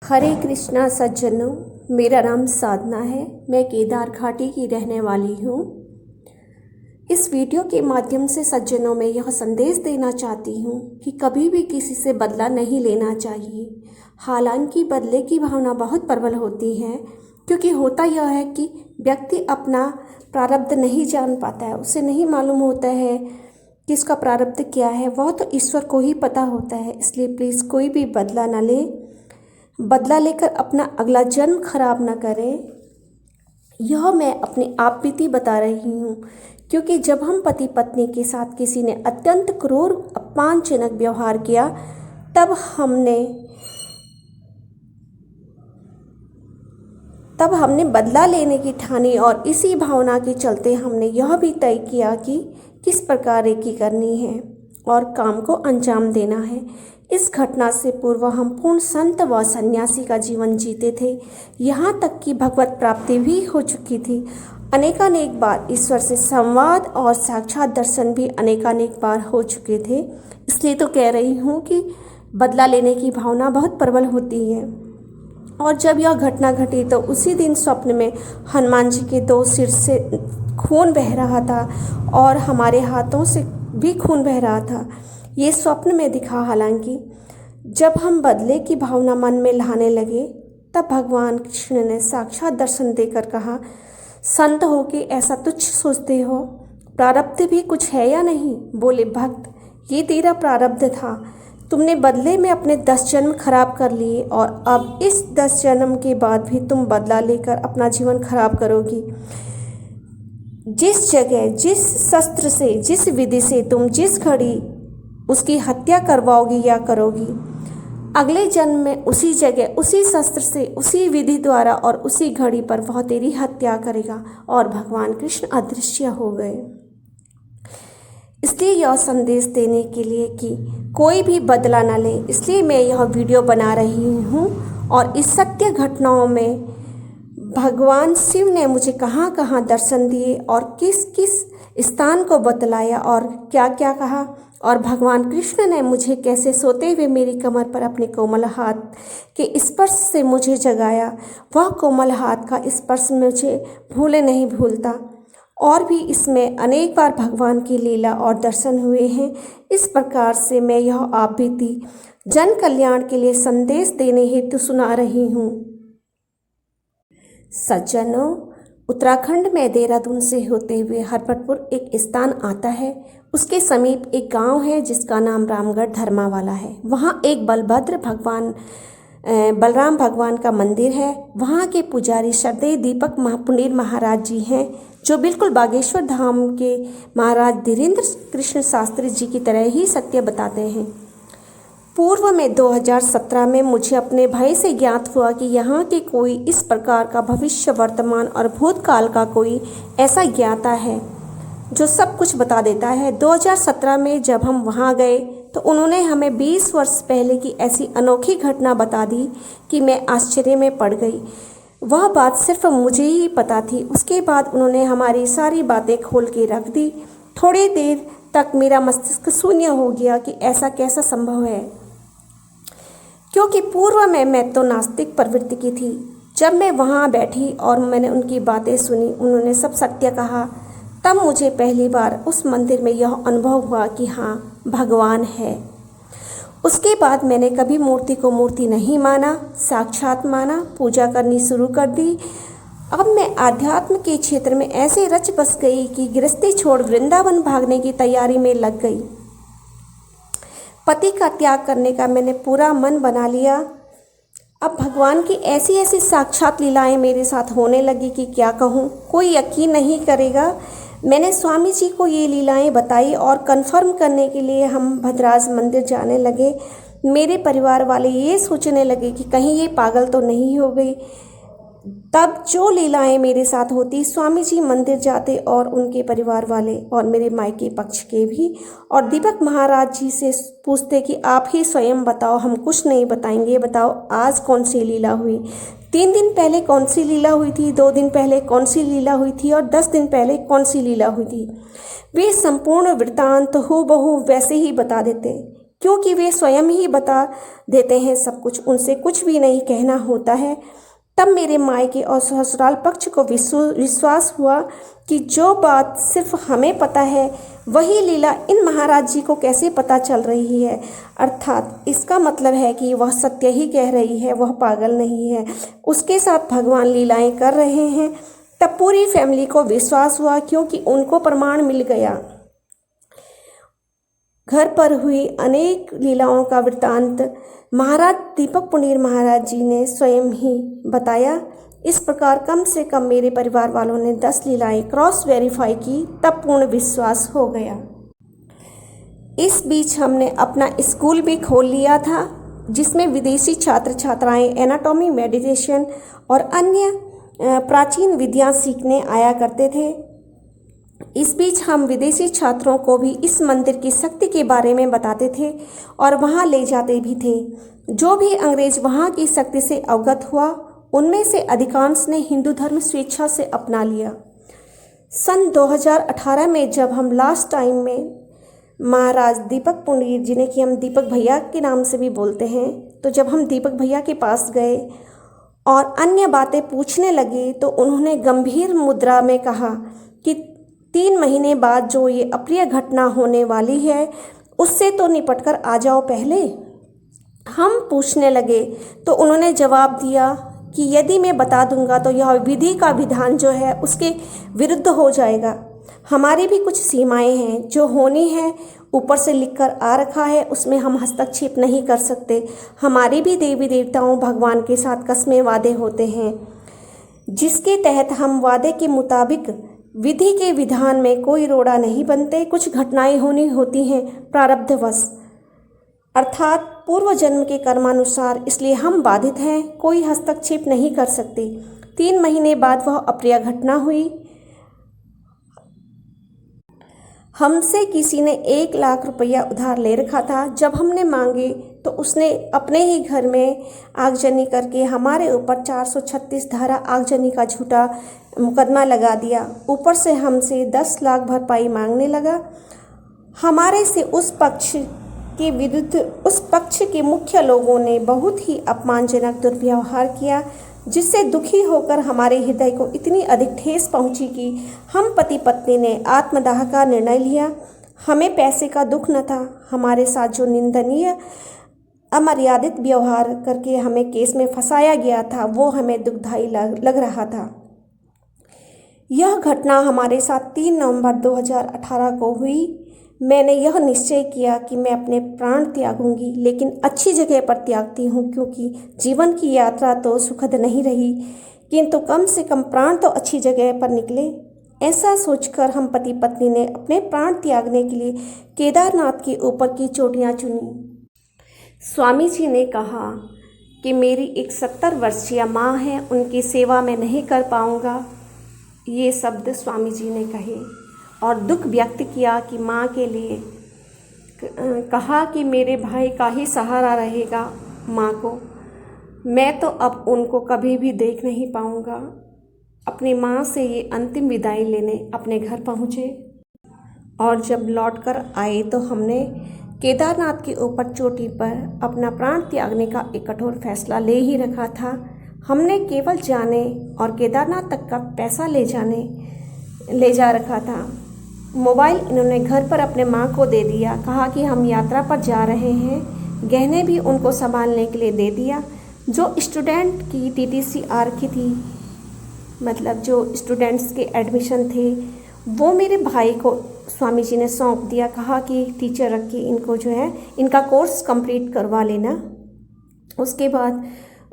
हरे कृष्णा सज्जनों, मेरा नाम साधना है। मैं केदार घाटी की रहने वाली हूँ। इस वीडियो के माध्यम से सज्जनों में यह संदेश देना चाहती हूँ कि कभी भी किसी से बदला नहीं लेना चाहिए। हालांकि बदले की भावना बहुत प्रबल होती है, क्योंकि होता यह है कि व्यक्ति अपना प्रारब्ध नहीं जान पाता है। उसे नहीं मालूम होता है कि इसका प्रारब्ध क्या है, वह तो ईश्वर को ही पता होता है। इसलिए प्लीज़ कोई भी बदला न ले। बदला लेकर अपना अगला जन्म खराब न करें। यह मैं अपनी आप बीती बता रही हूँ, क्योंकि जब हम पति पत्नी के साथ किसी ने अत्यंत क्रूर अपमानजनक व्यवहार किया, तब हमने बदला लेने की ठानी और इसी भावना के चलते हमने यह भी तय किया कि किस प्रकार रेकी करनी है और काम को अंजाम देना है। इस घटना से पूर्व हम पूर्ण संत व सन्यासी का जीवन जीते थे। यहाँ तक कि भगवत प्राप्ति भी हो चुकी थी। अनेकानेक बार ईश्वर से संवाद और साक्षात दर्शन भी अनेकानेक बार हो चुके थे। इसलिए तो कह रही हूँ कि बदला लेने की भावना बहुत प्रबल होती है। और जब यह घटना घटी तो उसी दिन स्वप्न में हनुमान जी के 2 सिर से खून बह रहा था और हमारे हाथों से भी खून बह रहा था। ये स्वप्न में दिखा। हालांकि जब हम बदले की भावना मन में लाने लगे, तब भगवान कृष्ण ने साक्षात दर्शन देकर कहा, संत हो के ऐसा तुच्छ सोचते हो? प्रारब्ध भी कुछ है या नहीं? बोले, भक्त, ये तेरा प्रारब्ध था। तुमने बदले में अपने 10 जन्म खराब कर लिए और अब इस 10 जन्म के बाद भी तुम बदला लेकर अपना जीवन खराब करोगी। जिस जगह, जिस शस्त्र से, जिस विधि से तुम जिस घड़ी उसकी हत्या करवाओगी या करोगी, अगले जन्म में उसी जगह, उसी शस्त्र से, उसी विधि द्वारा और उसी घड़ी पर वह तेरी हत्या करेगा। और भगवान कृष्ण अदृश्य हो गए। इसलिए यह संदेश देने के लिए कि कोई भी बदला न ले, इसलिए मैं यह वीडियो बना रही हूँ। और इस सत्य घटनाओं में भगवान शिव ने मुझे कहाँ कहाँ दर्शन दिए और किस किस स्थान को बतलाया और क्या क्या कहा, और भगवान कृष्ण ने मुझे कैसे सोते हुए मेरी कमर पर अपने कोमल हाथ के स्पर्श से मुझे जगाया। वह कोमल हाथ का स्पर्श मुझे भूले नहीं भूलता। और भी इसमें अनेक बार भगवान की लीला और दर्शन हुए हैं। इस प्रकार से मैं यह आप बीती जन कल्याण के लिए संदेश देने हेतु सुना रही हूँ। सज्जनों, उत्तराखंड में देहरादून से होते हुए हरपटपुर एक स्थान आता है। उसके समीप एक गांव है जिसका नाम रामगढ़ धर्मावाला है। वहाँ एक बलराम भगवान का मंदिर है। वहाँ के पुजारी श्रद्धेय दीपक पुनीर महाराज जी हैं, जो बिल्कुल बागेश्वर धाम के महाराज धीरेन्द्र कृष्ण शास्त्री जी की तरह ही सत्य बताते हैं। पूर्व में 2017 में मुझे अपने भाई से ज्ञात हुआ कि यहाँ के कोई इस प्रकार का भविष्य, वर्तमान और भूतकाल का कोई ऐसा ज्ञाता है जो सब कुछ बता देता है। 2017 में जब हम वहाँ गए तो उन्होंने हमें 20 वर्ष पहले की ऐसी अनोखी घटना बता दी कि मैं आश्चर्य में पड़ गई। वह बात सिर्फ मुझे ही पता थी। उसके बाद उन्होंने हमारी सारी बातें खोल के रख दी। थोड़ी देर तक मेरा मस्तिष्क शून्य हो गया कि ऐसा कैसा संभव है, क्योंकि पूर्व में मैं तो नास्तिक प्रवृत्ति की थी। जब मैं वहाँ बैठी और मैंने उनकी बातें सुनी, उन्होंने सब सत्य कहा, तब मुझे पहली बार उस मंदिर में यह अनुभव हुआ कि हाँ, भगवान है। उसके बाद मैंने कभी मूर्ति को मूर्ति नहीं माना, साक्षात माना, पूजा करनी शुरू कर दी। अब मैं आध्यात्म के क्षेत्र में ऐसे रच बस गई कि गृहस्थी छोड़ वृंदावन भागने की तैयारी में लग गई। पति का त्याग करने का मैंने पूरा मन बना लिया। अब भगवान की ऐसी ऐसी साक्षात लीलाएं मेरे साथ होने लगी कि क्या कहूँ, कोई यकीन नहीं करेगा। मैंने स्वामी जी को ये लीलाएं बताई और कंफर्म करने के लिए हम भद्राज मंदिर जाने लगे। मेरे परिवार वाले ये सोचने लगे कि कहीं ये पागल तो नहीं हो गई। तब जो लीलाएं मेरे साथ होती, स्वामी जी मंदिर जाते और उनके परिवार वाले और मेरे मायके पक्ष के भी, और दीपक महाराज जी से पूछते कि आप ही स्वयं बताओ, हम कुछ नहीं बताएंगे, बताओ आज कौन सी लीला हुई, 3 दिन पहले कौन सी लीला हुई थी, 2 दिन पहले कौन सी लीला हुई थी और 10 दिन पहले कौन सी लीला हुई थी। वे संपूर्ण वृत्तांत हूबहू वैसे ही बता देते। क्योंकि वे स्वयं ही बता देते हैं सब कुछ, उनसे कुछ भी नहीं कहना होता है। तब मेरे मायके और ससुराल पक्ष को विश्वास हुआ कि जो बात सिर्फ हमें पता है वही लीला इन महाराज जी को कैसे पता चल रही है। अर्थात इसका मतलब है कि वह सत्य ही कह रही है, वह पागल नहीं है, उसके साथ भगवान लीलाएं कर रहे हैं। तब पूरी फैमिली को विश्वास हुआ, क्योंकि उनको प्रमाण मिल गया। घर पर हुई अनेक लीलाओं का वृत्तांत महाराज दीपक पुनीर महाराज जी ने स्वयं ही बताया। इस प्रकार कम से कम मेरे परिवार वालों ने 10 लीलाएं क्रॉस वेरीफाई की, तब पूर्ण विश्वास हो गया। इस बीच हमने अपना स्कूल भी खोल लिया था, जिसमें विदेशी छात्र छात्राएं एनाटॉमी, मेडिटेशन और अन्य प्राचीन विधियां सीखने आया करते थे। इस बीच हम विदेशी छात्रों को भी इस मंदिर की शक्ति के बारे में बताते थे और वहां ले जाते भी थे। जो भी अंग्रेज वहां की शक्ति से अवगत हुआ, उनमें से अधिकांश ने हिंदू धर्म स्वेच्छा से अपना लिया। सन 2018 में जब हम लास्ट टाइम में महाराज दीपक पुनीर जिन्हें कि हम दीपक भैया के नाम से भी बोलते हैं, तो जब हम दीपक भैया के पास गए और अन्य बातें पूछने लगे, तो उन्होंने गंभीर मुद्रा में कहा कि 3 महीने बाद जो ये अप्रिय घटना होने वाली है, उससे तो निपटकर आ जाओ पहले। हम पूछने लगे तो उन्होंने जवाब दिया कि यदि मैं बता दूंगा तो यह विधि का विधान जो है उसके विरुद्ध हो जाएगा। हमारी भी कुछ सीमाएं हैं, जो होनी है ऊपर से लिखकर आ रखा है, उसमें हम हस्तक्षेप नहीं कर सकते। हमारी भी देवी देवताओं भगवान के साथ कस्में वादे होते हैं, जिसके तहत हम वादे के मुताबिक विधि के विधान में कोई रोड़ा नहीं बनते। कुछ घटनाएं होनी होती हैं प्रारब्धवश, अर्थात पूर्व जन्म के कर्मानुसार, इसलिए हम बाधित हैं, कोई हस्तक्षेप नहीं कर सकते। 3 महीने बाद वह अप्रिय घटना हुई। हमसे किसी ने 1 लाख रुपया उधार ले रखा था। जब हमने मांगे तो उसने अपने ही घर में आगजनी करके हमारे ऊपर 436 धारा आगजनी का झूठा मुकदमा लगा दिया। ऊपर से हमसे 10 लाख भरपाई मांगने लगा। हमारे से उस पक्ष के विरुद्ध उस पक्ष के मुख्य लोगों ने बहुत ही अपमानजनक दुर्व्यवहार किया, जिससे दुखी होकर हमारे हृदय को इतनी अधिक ठेस पहुंची कि हम पति पत्नी ने आत्मदाह का निर्णय लिया। हमें पैसे का दुख न था, हमारे साथ जो निंदनीय अमर्यादित व्यवहार करके हमें केस में फंसाया गया था, वो हमें दुखदायी लग रहा था। यह घटना हमारे साथ 3 नवंबर 2018 को हुई। मैंने यह निश्चय किया कि मैं अपने प्राण त्यागूंगी, लेकिन अच्छी जगह पर त्यागती हूँ, क्योंकि जीवन की यात्रा तो सुखद नहीं रही, किंतु कम से कम प्राण तो अच्छी जगह पर निकले। ऐसा सोचकर हम पति पत्नी ने अपने प्राण त्यागने के लिए केदारनाथ के ऊपर की चोटियाँ चुनी। स्वामी जी ने कहा कि मेरी एक 70 वर्षीय माँ है, उनकी सेवा मैं नहीं कर पाऊँगा। ये शब्द स्वामी जी ने कहे और दुख व्यक्त किया कि माँ के लिए कहा कि मेरे भाई का ही सहारा रहेगा माँ को। मैं तो अब उनको कभी भी देख नहीं पाऊँगा। अपनी माँ से ये अंतिम विदाई लेने अपने घर पहुँचे और जब लौटकर आए तो हमने केदारनाथ के ऊपर चोटी पर अपना प्राण त्यागने का एक कठोर फैसला ले ही रखा था। हमने केवल जाने और केदारनाथ तक का पैसा ले जा रखा था। मोबाइल इन्होंने घर पर अपने माँ को दे दिया, कहा कि हम यात्रा पर जा रहे हैं। गहने भी उनको संभालने के लिए दे दिया। जो स्टूडेंट की टीटीसी आ रखी थी, मतलब जो स्टूडेंट्स के एडमिशन थे, वो मेरे भाई को स्वामी जी ने सौंप दिया। कहा कि टीचर रख के इनको जो है इनका कोर्स कंप्लीट करवा लेना। उसके बाद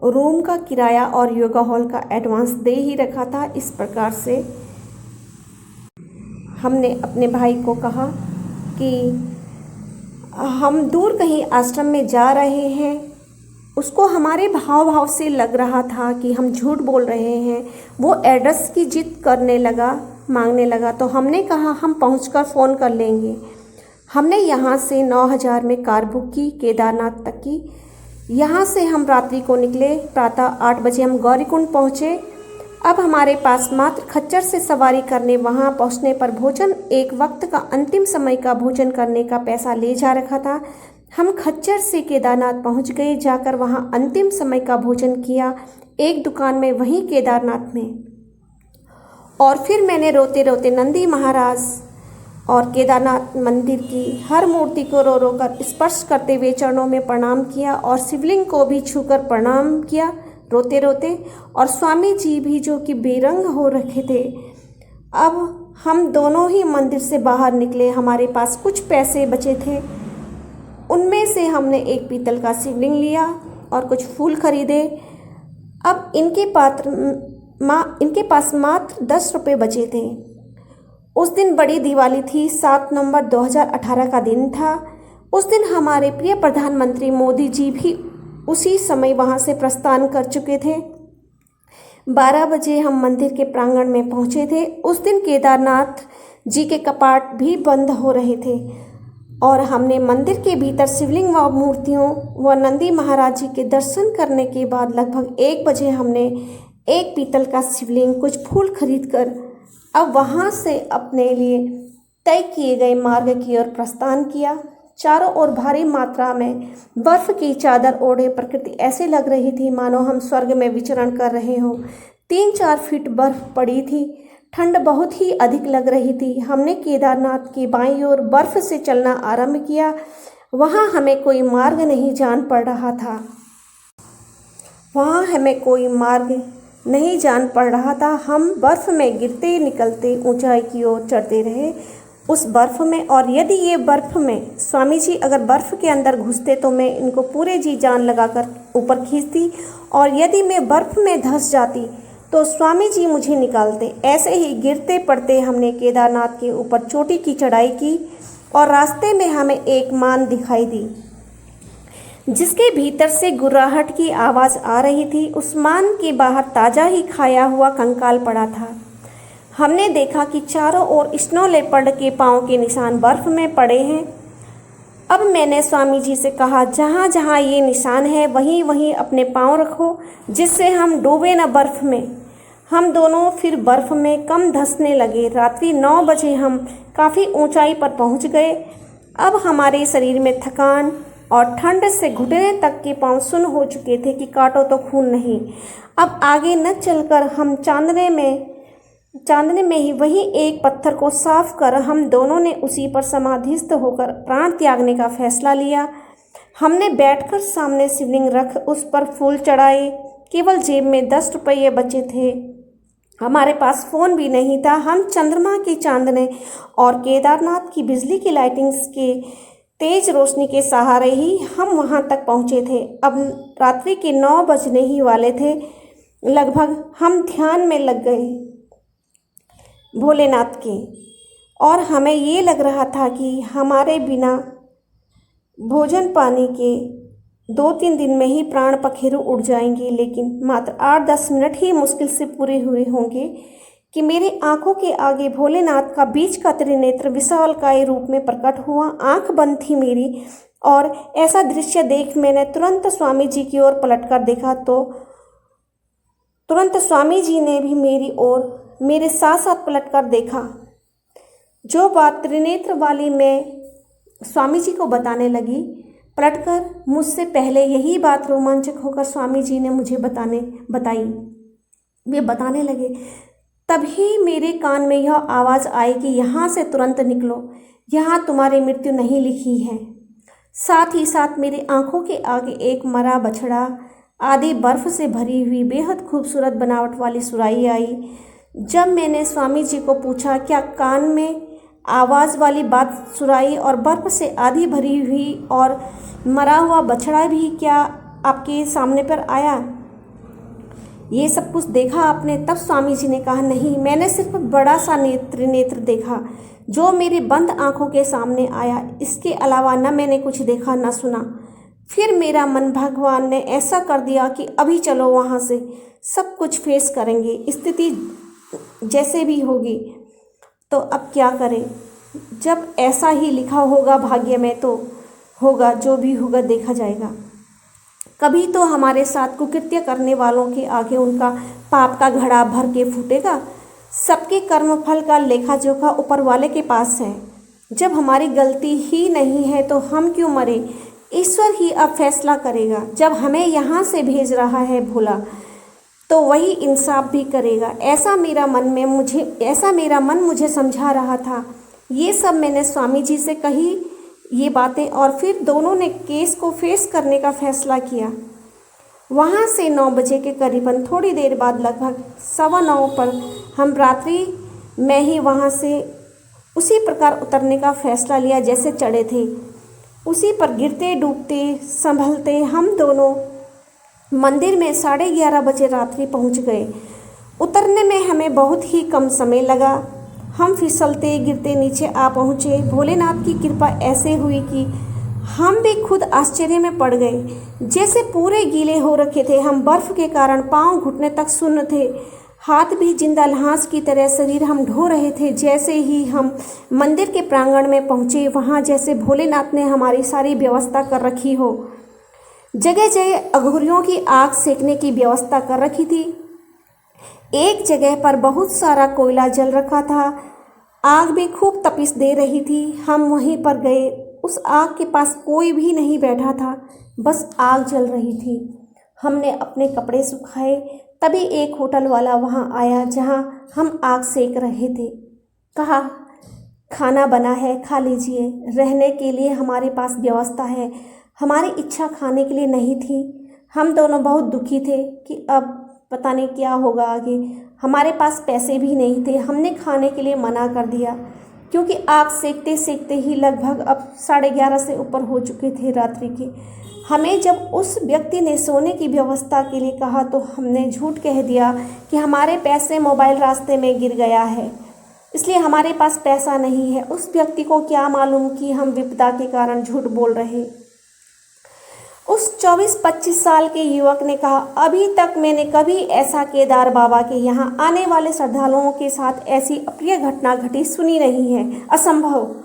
रूम का किराया और योगा हॉल का एडवांस दे ही रखा था। इस प्रकार से हमने अपने भाई को कहा कि हम दूर कहीं आश्रम में जा रहे हैं। उसको हमारे भाव से लग रहा था कि हम झूठ बोल रहे हैं। वो एड्रेस की जिद करने लगा, मांगने लगा, तो हमने कहा हम पहुंचकर फ़ोन कर लेंगे। हमने यहाँ से 9000 में कार बुक की केदारनाथ तक की। यहाँ से हम रात्रि को निकले। प्रातः 8 बजे हम गौरीकुंड पहुँचे। अब हमारे पास मात्र खच्चर से सवारी करने, वहाँ पहुँचने पर भोजन, एक वक्त का अंतिम समय का भोजन करने का पैसा ले जा रखा था। हम खच्चर से केदारनाथ पहुंच गए। जाकर वहां अंतिम समय का भोजन किया एक दुकान में, वहीं केदारनाथ में। और फिर मैंने रोते रोते नंदी महाराज और केदारनाथ मंदिर की हर मूर्ति को रो रो कर स्पर्श करते हुए चरणों में प्रणाम किया और शिवलिंग को भी छूकर प्रणाम किया रोते रोते। और स्वामी जी भी जो कि बेरंग हो रखे थे। अब हम दोनों ही मंदिर से बाहर निकले। हमारे पास कुछ पैसे बचे थे, उनमें से हमने एक पीतल का शिवलिंग लिया और कुछ फूल खरीदे। अब इनके पास मात्र 10 रुपये बचे थे। उस दिन बड़ी दिवाली थी, 7 नवंबर 2018 का दिन था। उस दिन हमारे प्रिय प्रधानमंत्री मोदी जी भी उसी समय वहां से प्रस्थान कर चुके थे। 12 बजे हम मंदिर के प्रांगण में पहुंचे थे। उस दिन केदारनाथ जी के कपाट भी बंद हो रहे थे और हमने मंदिर के भीतर शिवलिंग व मूर्तियों व नंदी महाराज जी के दर्शन करने के बाद लगभग 1 बजे हमने एक पीतल का शिवलिंग, कुछ फूल खरीदकर अब वहाँ से अपने लिए तय किए गए मार्ग की ओर प्रस्थान किया। चारों ओर भारी मात्रा में बर्फ की चादर ओढ़े प्रकृति ऐसे लग रही थी मानो हम स्वर्ग में विचरण कर रहे हों। 3-4 फीट बर्फ पड़ी थी। ठंड बहुत ही अधिक लग रही थी। हमने केदारनाथ की बाईं ओर बर्फ से चलना आरंभ किया। वहाँ हमें कोई मार्ग नहीं जान पड़ रहा था। हम बर्फ में गिरते निकलते ऊंचाई की ओर चढ़ते रहे उस बर्फ में। और यदि ये बर्फ में स्वामी जी अगर बर्फ के अंदर घुसते तो मैं इनको पूरे जी जान लगाकर ऊपर खींचती, और यदि मैं बर्फ में धंस जाती तो स्वामी जी मुझे निकालते। ऐसे ही गिरते पड़ते हमने केदारनाथ के ऊपर चोटी की चढ़ाई की और रास्ते में हमें एक मान दिखाई दी जिसके भीतर से गुर्राहट की आवाज़ आ रही थी। उस मान के बाहर ताज़ा ही खाया हुआ कंकाल पड़ा था। हमने देखा कि चारों ओर स्नो लेपर्ड के पाँव के निशान बर्फ में पड़े हैं। अब मैंने स्वामी जी से कहा, जहाँ जहाँ ये निशान है वहीं वहीं अपने पाँव रखो जिससे हम डूबे न बर्फ़ में। हम दोनों फिर बर्फ़ में कम धंसने लगे। रात्रि 9 बजे हम काफ़ी ऊंचाई पर पहुंच गए। अब हमारे शरीर में थकान और ठंड से घुटने तक के पाँव सुन्न हो चुके थे कि काटो तो खून नहीं। अब आगे न चलकर हम चांदने में ही वहीं एक पत्थर को साफ कर हम दोनों ने उसी पर समाधिस्थ होकर प्राण त्यागने का फैसला लिया। हमने बैठकर सामने शिवलिंग रख उस पर फूल चढ़ाए। केवल जेब में 10 रुपये बचे थे। हमारे पास फ़ोन भी नहीं था। हम चंद्रमा की चांदने और केदारनाथ की बिजली की लाइटिंग्स के तेज रोशनी के सहारे ही हम वहां तक पहुंचे थे। अब रात्रि के 9 बजने ही वाले थे लगभग। हम ध्यान में लग गए भोलेनाथ के, और हमें ये लग रहा था कि हमारे बिना भोजन पानी के 2-3 दिन में ही प्राण पखेरु उड़ जाएंगे। लेकिन मात्र 8-10 मिनट ही मुश्किल से पूरे हुए होंगे कि मेरे आंखों के आगे भोलेनाथ का बीच का त्रिनेत्र विशालकाय रूप में प्रकट हुआ। आंख बंद थी मेरी, और ऐसा दृश्य देख मैंने तुरंत स्वामी जी की ओर पलटकर देखा तो तुरंत स्वामी जी ने भी मेरी ओर मेरे साथ साथ पलटकर देखा। जो बात त्रिनेत्र वाली मैं स्वामी जी को बताने लगी, पलटकर मुझसे पहले यही बात रोमांचक होकर स्वामी जी ने मुझे बताई। वे बताने लगे, तभी मेरे कान में यह आवाज़ आई कि यहाँ से तुरंत निकलो, यहाँ तुम्हारी मृत्यु नहीं लिखी है। साथ ही साथ मेरी आंखों के आगे एक मरा बछड़ा, आधी बर्फ से भरी हुई बेहद खूबसूरत बनावट वाली सुराही आई। जब मैंने स्वामी जी को पूछा, क्या कान में आवाज़ वाली बात सुराही और बर्फ से आधी भरी हुई और मरा हुआ बछड़ा भी क्या आपके सामने पर आया? ये सब कुछ देखा आपने? तब स्वामी जी ने कहा, नहीं, मैंने सिर्फ बड़ा सा नेत्र देखा जो मेरे बंद आंखों के सामने आया। इसके अलावा न मैंने कुछ देखा न सुना। फिर मेरा मन भगवान ने ऐसा कर दिया कि अभी चलो वहाँ से, सब कुछ फेस करेंगे, स्थिति जैसे भी होगी। तो अब क्या करें? जब ऐसा ही लिखा होगा भाग्य में तो होगा, जो भी होगा देखा जाएगा। कभी तो हमारे साथ कुकृत्य करने वालों के आगे उनका पाप का घड़ा भर के फूटेगा। सबके कर्म फल का लेखा जोखा ऊपर वाले के पास है। जब हमारी गलती ही नहीं है तो हम क्यों मरे? ईश्वर ही अब फैसला करेगा। जब हमें यहाँ से भेज रहा है भोला, तो वही इंसाफ भी करेगा। ऐसा मेरा मन मुझे समझा रहा था। ये सब मैंने स्वामी जी से कही ये बातें, और फिर दोनों ने केस को फेस करने का फैसला किया। वहाँ से 9 बजे के करीबन थोड़ी देर बाद लगभग 9:15 पर हम रात्रि में ही वहाँ से उसी प्रकार उतरने का फैसला लिया जैसे चढ़े थे। उसी पर गिरते डूबते संभलते हम दोनों मंदिर में 11:30 बजे रात्रि पहुँच गए। उतरने में हमें बहुत ही कम समय लगा। हम फिसलते गिरते नीचे आ पहुँचे। भोलेनाथ की कृपा ऐसे हुई कि हम भी खुद आश्चर्य में पड़ गए। जैसे पूरे गीले हो रखे थे हम, बर्फ़ के कारण पाँव घुटने तक सुन्न थे, हाथ भी जिंदा लाश की तरह शरीर हम ढो रहे थे। जैसे ही हम मंदिर के प्रांगण में पहुँचे, वहाँ जैसे भोलेनाथ ने हमारी सारी व्यवस्था कर रखी हो। जगह जगह अघोरियों की आग सेकने की व्यवस्था कर रखी थी। एक जगह पर बहुत सारा कोयला जल रखा था, आग भी खूब तपिश दे रही थी। हम वहीं पर गए। उस आग के पास कोई भी नहीं बैठा था, बस आग जल रही थी। हमने अपने कपड़े सुखाए, तभी एक होटल वाला वहाँ आया जहाँ हम आग सेक रहे थे। कहा, खाना बना है, खा लीजिए। रहने के लिए हमारे पास व्यवस्था है। हमारी इच्छा खाने के लिए नहीं थी। हम दोनों बहुत दुखी थे कि अब पता नहीं क्या होगा आगे। हमारे पास पैसे भी नहीं थे। हमने खाने के लिए मना कर दिया, क्योंकि आग सेकते सेकते ही लगभग अब 11:30 से ऊपर हो चुके थे रात्रि के। हमें जब उस व्यक्ति ने सोने की व्यवस्था के लिए कहा, तो हमने झूठ कह दिया कि हमारे पैसे मोबाइल रास्ते में गिर गया है, इसलिए हमारे पास पैसा नहीं है। उस व्यक्ति को क्या मालूम कि हम विपदा के कारण झूठ बोल रहे। उस 24-25 साल के युवक ने कहा, अभी तक मैंने कभी ऐसा केदार बाबा के यहाँ आने वाले श्रद्धालुओं के साथ ऐसी अप्रिय घटना घटी सुनी नहीं है, असंभव।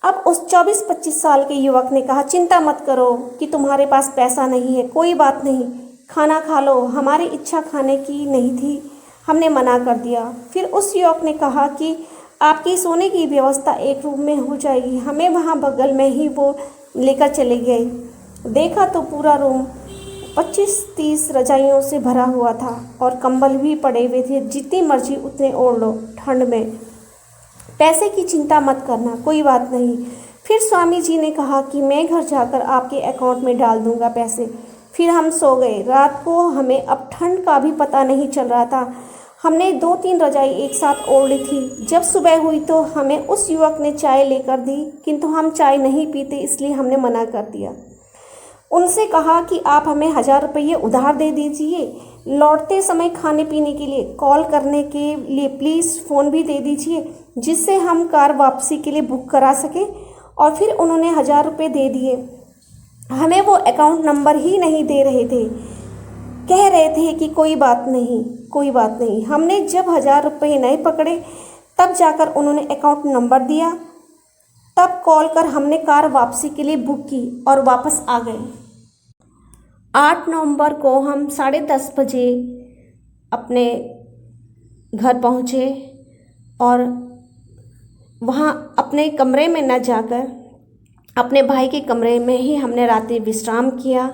अब उस 24-25 साल के युवक ने कहा, चिंता मत करो कि तुम्हारे पास पैसा नहीं है, कोई बात नहीं, खाना खा लो। हमारी इच्छा खाने की नहीं थी, हमने मना कर दिया। फिर उस युवक ने कहा कि आपकी सोने की व्यवस्था एक रूम में हो जाएगी। हमें वहाँ बगल में ही वो लेकर चले गए। देखा तो पूरा रूम 25-30 रजाइयों से भरा हुआ था और कंबल भी पड़े हुए थे। जितनी मर्जी उतने ओढ़ लो ठंड में। पैसे की चिंता मत करना, कोई बात नहीं। फिर स्वामी जी ने कहा कि मैं घर जाकर आपके अकाउंट में डाल दूंगा पैसे। फिर हम सो गए। रात को हमें अब ठंड का भी पता नहीं चल रहा था। हमने 2-3 रजाई एक साथ ओढ़ ली थी। जब सुबह हुई तो हमें उस युवक ने चाय लेकर दी, किंतु हम चाय नहीं पीते, इसलिए हमने मना कर दिया। उनसे कहा कि आप हमें 1000 रुपये उधार दे दीजिए। लौटते समय खाने पीने के लिए कॉल करने के लिए प्लीज़ फ़ोन भी दे दीजिए, जिससे हम कार वापसी के लिए बुक करा सकें। और फिर उन्होंने 1000 रुपये दे दिए। हमें वो अकाउंट नंबर ही नहीं दे रहे थे, कह रहे थे कि कोई बात नहीं, कोई बात नहीं। हमने जब 1000 रुपये नहीं पकड़े, तब जाकर उन्होंने अकाउंट नंबर दिया। तब कॉल कर हमने कार वापसी के लिए बुक की और वापस आ गए। 8 नवंबर को हम 10:30 बजे अपने घर पहुँचे और वहाँ अपने कमरे में न जाकर अपने भाई के कमरे में ही हमने रात्रि विश्राम किया।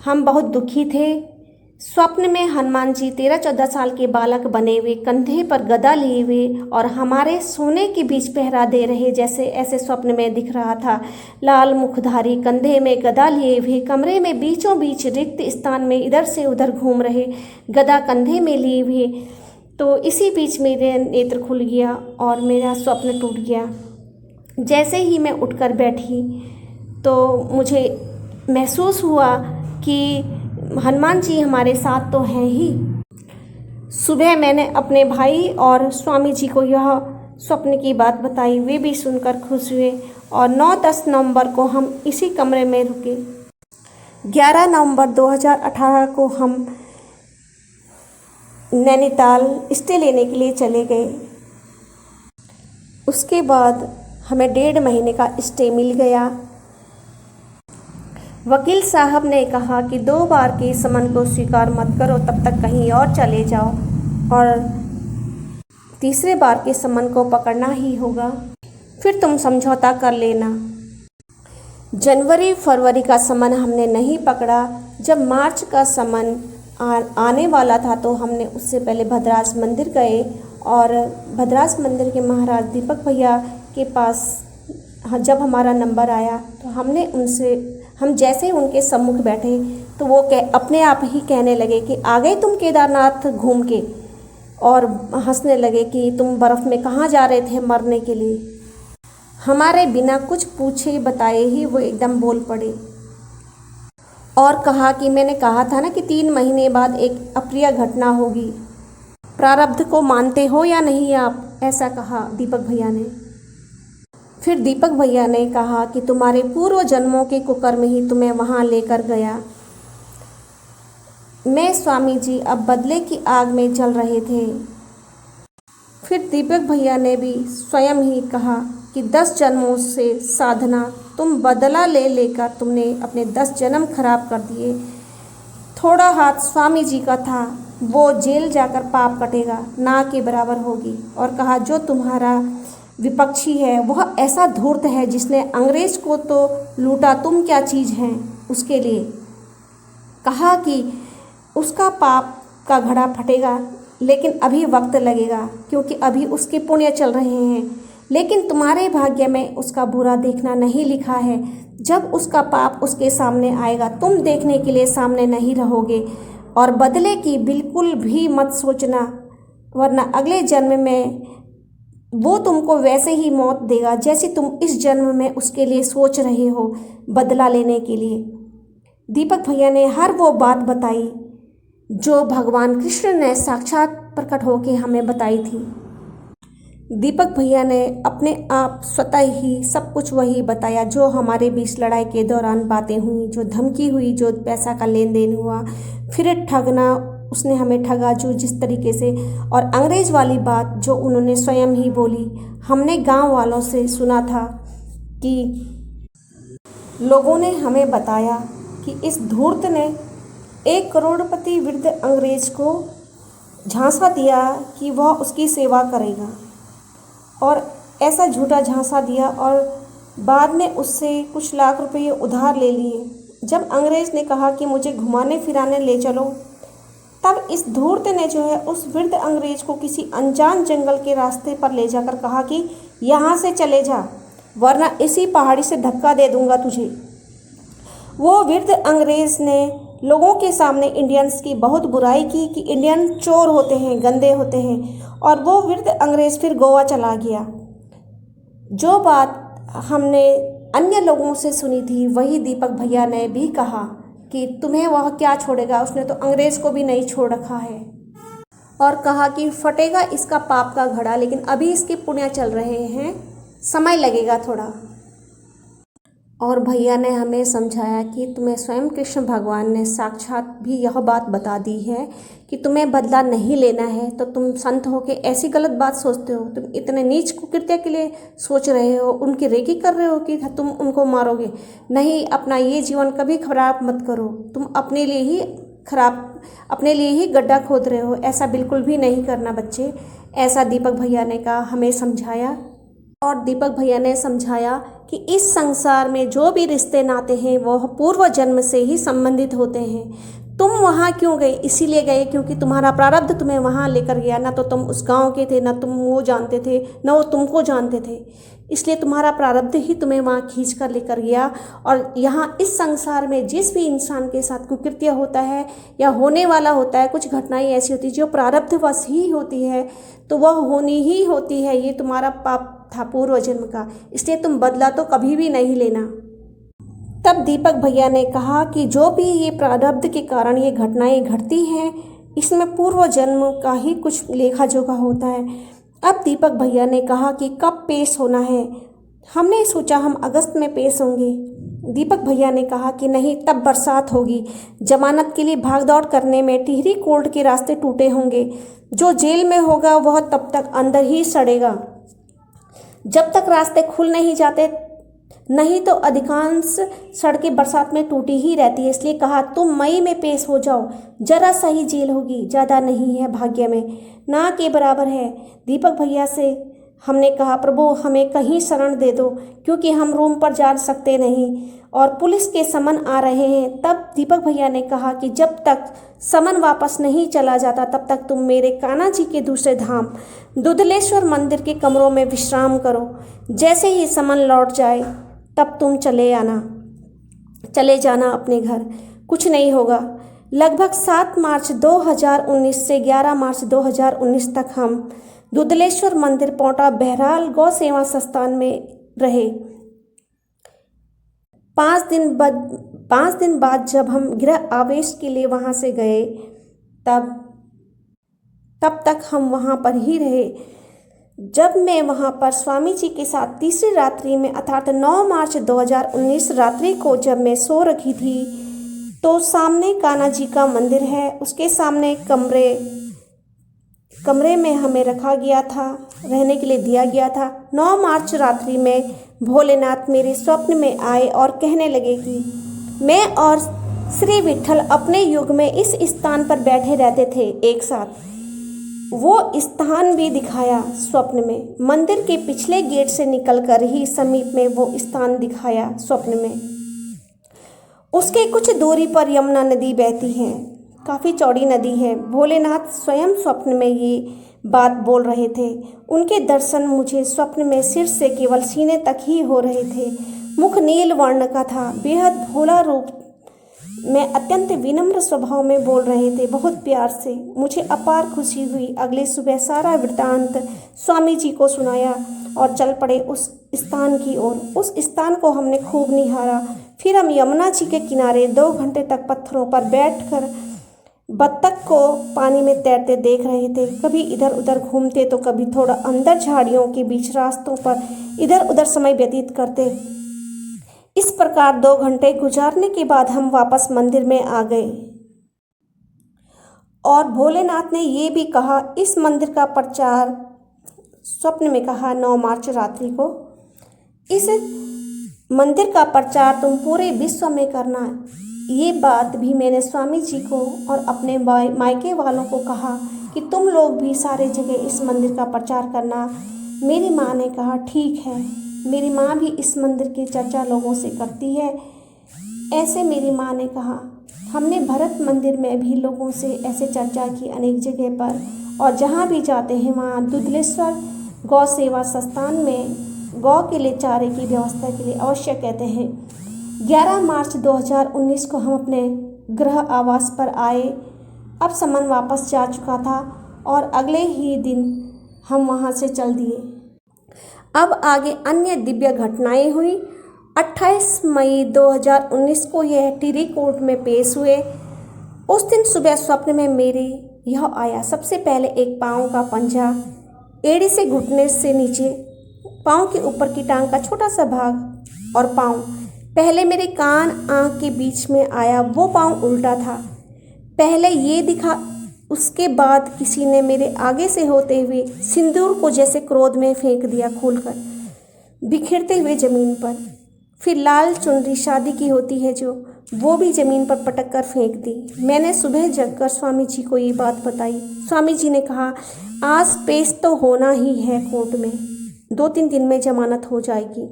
हम बहुत दुखी थे। स्वप्न में हनुमान जी 13-14 साल के बालक बने हुए, कंधे पर गदा लिए हुए और हमारे सोने के बीच पहरा दे रहे, जैसे ऐसे स्वप्न में दिख रहा था। लाल मुखधारी, कंधे में गदा लिए हुए, कमरे में बीचों बीच रिक्त स्थान में इधर से उधर घूम रहे, गदा कंधे में लिए हुए। तो इसी बीच मेरे नेत्र खुल गया और मेरा स्वप्न टूट गया। जैसे ही मैं उठकर बैठी तो मुझे महसूस हुआ कि हनुमान जी हमारे साथ तो हैं ही। सुबह मैंने अपने भाई और स्वामी जी को यह स्वप्न की बात बताई। वे भी सुनकर खुश हुए और 9-10 नवंबर को हम इसी कमरे में रुके। 11 नवंबर 2018 को हम नैनीताल स्टे लेने के लिए चले गए। उसके बाद हमें 1.5 महीने का स्टे मिल गया। वकील साहब ने कहा कि 2 बार के समन को स्वीकार मत करो, तब तक कहीं और चले जाओ, और तीसरे बार के समन को पकड़ना ही होगा, फिर तुम समझौता कर लेना। जनवरी फरवरी का समन हमने नहीं पकड़ा। जब मार्च का समन आने वाला था तो हमने उससे पहले भद्रास मंदिर गए और भद्रास मंदिर के महाराज दीपक भैया के पास जब हमारा नंबर आया तो हम जैसे ही उनके सम्मुख बैठे तो वो अपने आप ही कहने लगे कि आ गए तुम केदारनाथ घूम के, और हंसने लगे कि तुम बर्फ़ में कहाँ जा रहे थे मरने के लिए। हमारे बिना कुछ पूछे बताए ही वो एकदम बोल पड़े और कहा कि मैंने कहा था ना कि 3 महीने बाद एक अप्रिय घटना होगी, प्रारब्ध को मानते हो या नहीं आप, ऐसा कहा दीपक भैया ने। फिर दीपक भैया ने कहा कि तुम्हारे पूर्व जन्मों के कुकर्म ही तुम्हें वहाँ लेकर गया। मैं स्वामी जी अब बदले की आग में जल रहे थे। फिर दीपक भैया ने भी स्वयं ही कहा कि 10 जन्मों से साधना तुम बदला ले लेकर तुमने अपने 10 जन्म खराब कर दिए। थोड़ा हाथ स्वामी जी का था, वो जेल जाकर पाप कटेगा ना के बराबर होगी। और कहा जो तुम्हारा विपक्षी है वह ऐसा धूर्त है जिसने अंग्रेज को तो लूटा, तुम क्या चीज़ हैं उसके लिए। कहा कि उसका पाप का घड़ा फटेगा लेकिन अभी वक्त लगेगा क्योंकि अभी उसके पुण्य चल रहे हैं, लेकिन तुम्हारे भाग्य में उसका बुरा देखना नहीं लिखा है। जब उसका पाप उसके सामने आएगा तुम देखने के लिए सामने नहीं रहोगे, और बदले की बिल्कुल भी मत सोचना, वरना अगले जन्म में वो तुमको वैसे ही मौत देगा जैसे तुम इस जन्म में उसके लिए सोच रहे हो बदला लेने के लिए। दीपक भैया ने हर वो बात बताई जो भगवान कृष्ण ने साक्षात प्रकट होकर हमें बताई थी। दीपक भैया ने अपने आप स्वतः ही सब कुछ वही बताया जो हमारे बीच लड़ाई के दौरान बातें हुई, जो धमकी हुई, जो पैसा का लेन देन हुआ, फिर ठगना, उसने हमें ठगा जो जिस तरीके से, और अंग्रेज़ वाली बात जो उन्होंने स्वयं ही बोली। हमने गांव वालों से सुना था कि लोगों ने हमें बताया कि इस धूर्त ने 1 करोड़पति वृद्ध अंग्रेज को झांसा दिया कि वह उसकी सेवा करेगा, और ऐसा झूठा झांसा दिया और बाद में उससे कुछ लाख रुपये उधार ले लिए। जब अंग्रेज़ ने कहा कि मुझे घुमाने फिराने ले चलो, तब इस धूर्त ने जो है उस वृद्ध अंग्रेज को किसी अनजान जंगल के रास्ते पर ले जाकर कहा कि यहाँ से चले जा वरना इसी पहाड़ी से धक्का दे दूंगा तुझे। वो वृद्ध अंग्रेज़ ने लोगों के सामने इंडियंस की बहुत बुराई की कि इंडियन चोर होते हैं, गंदे होते हैं, और वो वृद्ध अंग्रेज़ फिर गोवा चला गया। जो बात हमने अन्य लोगों से सुनी थी वही दीपक भैया ने भी कहा कि तुम्हें वह क्या छोड़ेगा, उसने तो अंग्रेज़ को भी नहीं छोड़ रखा है, और कहा कि फटेगा इसका पाप का घड़ा, लेकिन अभी इसके पुण्य चल रहे हैं, समय लगेगा थोड़ा। और भैया ने हमें समझाया कि तुम्हें स्वयं कृष्ण भगवान ने साक्षात भी यह बात बता दी है कि तुम्हें बदला नहीं लेना है, तो तुम संत हो के ऐसी गलत बात सोचते हो, तुम इतने नीच कुकृत्य के लिए सोच रहे हो, उनकी रेकी कर रहे हो कि तुम उनको मारोगे। नहीं, अपना ये जीवन कभी खराब मत करो, तुम अपने लिए ही गड्ढा खोद रहे हो, ऐसा बिल्कुल भी नहीं करना बच्चे। ऐसा दीपक भैया ने कहा, हमें समझाया। और दीपक भैया ने समझाया कि इस संसार में जो भी रिश्ते नाते हैं वह पूर्व जन्म से ही संबंधित होते हैं। तुम वहाँ क्यों गए? इसीलिए गए क्योंकि तुम्हारा प्रारब्ध तुम्हें वहाँ लेकर गया। ना तो तुम उस गांव के थे, ना तुम वो जानते थे, ना वो तुमको जानते थे, इसलिए तुम्हारा प्रारब्ध ही तुम्हें वहाँ खींच कर लेकर गया। और यहाँ इस संसार में जिस भी इंसान के साथ कुकृत्य होता है या होने वाला होता है, कुछ घटनाएं ऐसी होती है जो प्रारब्धवश ही होती है, तो वह होनी ही होती है। ये तुम्हारा पाप था पूर्व जन्म का, इसलिए तुम बदला तो कभी भी नहीं लेना। तब दीपक भैया ने कहा कि जो भी ये प्रारब्ध के कारण ये घटनाएं घटती हैं, इसमें पूर्व जन्म का ही कुछ लेखा जोखा होता है। अब दीपक भैया ने कहा कि कब पेश होना है। हमने सोचा हम अगस्त में पेश होंगे। दीपक भैया ने कहा कि नहीं, तब बरसात होगी, जमानत के लिए भागदौड़ करने में टिहरी कोर्ट के रास्ते टूटे होंगे, जो जेल में होगा वह तब तक अंदर ही सड़ेगा जब तक रास्ते खुल नहीं जाते, नहीं तो अधिकांश सड़कें बरसात में टूटी ही रहती है। इसलिए कहा तुम मई में पेश हो जाओ, जरा सही जेल होगी, ज़्यादा नहीं है, भाग्य में ना के बराबर है। दीपक भैया से हमने कहा, प्रभु हमें कहीं शरण दे दो, क्योंकि हम रूम पर जा सकते नहीं और पुलिस के समन आ रहे हैं। तब दीपक भैया ने कहा कि जब तक समन वापस नहीं चला जाता तब तक तुम मेरे कान्हा जी के दूसरे धाम दुधलेश्वर मंदिर के कमरों में विश्राम करो। जैसे ही समन लौट जाए तब तुम चले जाना अपने घर, कुछ नहीं होगा। लगभग 7 मार्च 2019 से 11 मार्च 2019 तक हम दुधलेश्वर मंदिर पोंटा बहराल गौ सेवा संस्थान में रहे। 5 दिन बाद जब हम गृह आवेश के लिए वहाँ से गए तब तक हम वहाँ पर ही रहे। जब मैं वहाँ पर स्वामी जी के साथ तीसरी रात्रि में अर्थात 9 मार्च 2019 रात्रि को जब मैं सो रखी थी तो सामने कान्हा जी का मंदिर है, उसके सामने कमरे में हमें रखा गया था, रहने के लिए दिया गया था। 9 मार्च रात्रि में भोलेनाथ मेरे स्वप्न में आए और कहने लगे कि मैं और श्री विट्ठल अपने युग में इस स्थान पर बैठे रहते थे एक साथ। वो स्थान भी दिखाया स्वप्न में। मंदिर के पिछले गेट से निकलकर ही समीप में वो स्थान दिखाया स्वप्न में। उसके कुछ दूरी पर यमुना नदी बहती है, काफ़ी चौड़ी नदी है। भोलेनाथ स्वयं स्वप्न में ये बात बोल रहे थे। उनके दर्शन मुझे स्वप्न में सिर से केवल सीने तक ही हो रहे थे। मुख नील वर्ण का था, बेहद भोला रूप में अत्यंत विनम्र स्वभाव में बोल रहे थे, बहुत प्यार से। मुझे अपार खुशी हुई। अगले सुबह सारा वृत्तांत स्वामी जी को सुनाया और चल पड़े उस स्थान की ओर। उस स्थान को हमने खूब निहारा। फिर हम यमुना जी के किनारे 2 घंटे तक पत्थरों पर बैठकर बत्तख को पानी में तैरते देख रहे थे। कभी इधर उधर घूमते तो कभी थोड़ा अंदर झाड़ियों के बीच रास्तों पर इधर उधर समय व्यतीत करते। इस प्रकार 2 घंटे गुजारने के बाद हम वापस मंदिर में आ गए और भोलेनाथ ने ये भी कहा, इस मंदिर का प्रचार, स्वप्न में कहा 9 मार्च रात्रि को, इस मंदिर का प्रचार तुम पूरे विश्व में करना। ये बात भी मैंने स्वामी जी को और अपने मायके वालों को कहा कि तुम लोग भी सारे जगह इस मंदिर का प्रचार करना। मेरी माँ ने कहा ठीक है। मेरी माँ भी इस मंदिर की चर्चा लोगों से करती है। ऐसे मेरी माँ ने कहा। हमने भरत मंदिर में भी लोगों से ऐसे चर्चा की अनेक जगह पर, और जहाँ भी जाते हैं वहाँ दुधलेश्वर गौ सेवा संस्थान में गौ के लिए चारे की व्यवस्था के लिए अवश्य कहते हैं। 11 मार्च 2019 को हम अपने गृह आवास पर आए। अब समन वापस जा चुका था और अगले ही दिन हम वहाँ से चल दिए। अब आगे अन्य दिव्य घटनाएं हुई। 28 मई 2019 को यह टिहरी कोर्ट में पेश हुए। उस दिन सुबह स्वप्न में मेरे यह आया। सबसे पहले एक पाँव का पंजा, एड़ी से घुटने से नीचे, पाँव के ऊपर की टांग का छोटा सा भाग और पाँव। पहले मेरे कान आँख के बीच में आया, वो पाँव उल्टा था। पहले ये दिखा, उसके बाद किसी ने मेरे आगे से होते हुए सिंदूर को जैसे क्रोध में फेंक दिया, खोलकर बिखरते हुए ज़मीन पर। फिर लाल चुनरी शादी की होती है जो, वो भी ज़मीन पर पटक कर फेंक दी। मैंने सुबह जगकर स्वामी जी को ये बात बताई। स्वामी जी ने कहा, आज पेश तो होना ही है कोर्ट में, 2-3 दिन में जमानत हो जाएगी,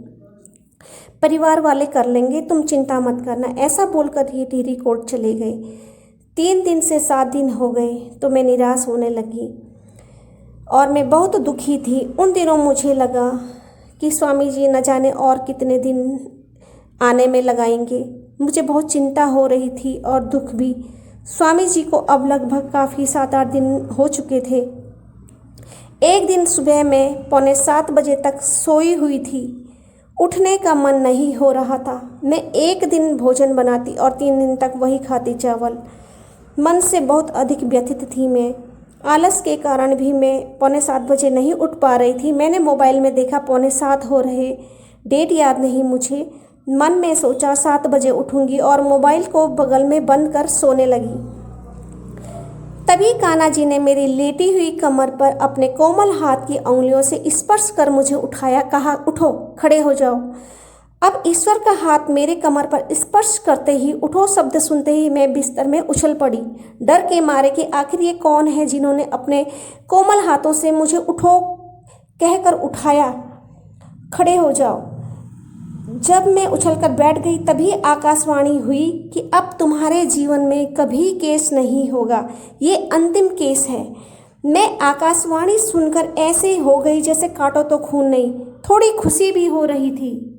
परिवार वाले कर लेंगे, तुम चिंता मत करना। ऐसा बोलकर ये टिहरी कोर्ट चले गए। 3 दिन से 7 दिन हो गए तो मैं निराश होने लगी और मैं बहुत दुखी थी। उन दिनों मुझे लगा कि स्वामी जी न जाने और कितने दिन आने में लगाएंगे। मुझे बहुत चिंता हो रही थी और दुख भी। स्वामी जी को अब लगभग काफ़ी 7-8 दिन हो चुके थे। एक दिन सुबह में 6:45 बजे तक सोई हुई थी। उठने का मन नहीं हो रहा था। मैं एक दिन भोजन बनाती और 3 दिन तक वही खाती चावल। मन से बहुत अधिक व्यथित थी मैं। आलस के कारण भी मैं 6:45 बजे नहीं उठ पा रही थी। मैंने मोबाइल में देखा 6:45 हो रहे, डेट याद नहीं मुझे। मन में सोचा 7 बजे उठूंगी और मोबाइल को बगल में बंद कर सोने लगी। तभी कान्हा जी ने मेरी लेटी हुई कमर पर अपने कोमल हाथ की उंगलियों से स्पर्श कर मुझे उठाया, कहा, उठो, खड़े हो जाओ। अब ईश्वर का हाथ मेरे कमर पर स्पर्श करते ही, उठो शब्द सुनते ही मैं बिस्तर में उछल पड़ी, डर के मारे कि आखिर ये कौन है जिन्होंने अपने कोमल हाथों से मुझे उठो कहकर उठाया, खड़े हो जाओ। जब मैं उछलकर बैठ गई तभी आकाशवाणी हुई कि अब तुम्हारे जीवन में कभी केस नहीं होगा, ये अंतिम केस है। मैं आकाशवाणी सुनकर ऐसे हो गई जैसे काटो तो खून नहीं। थोड़ी खुशी भी हो रही थी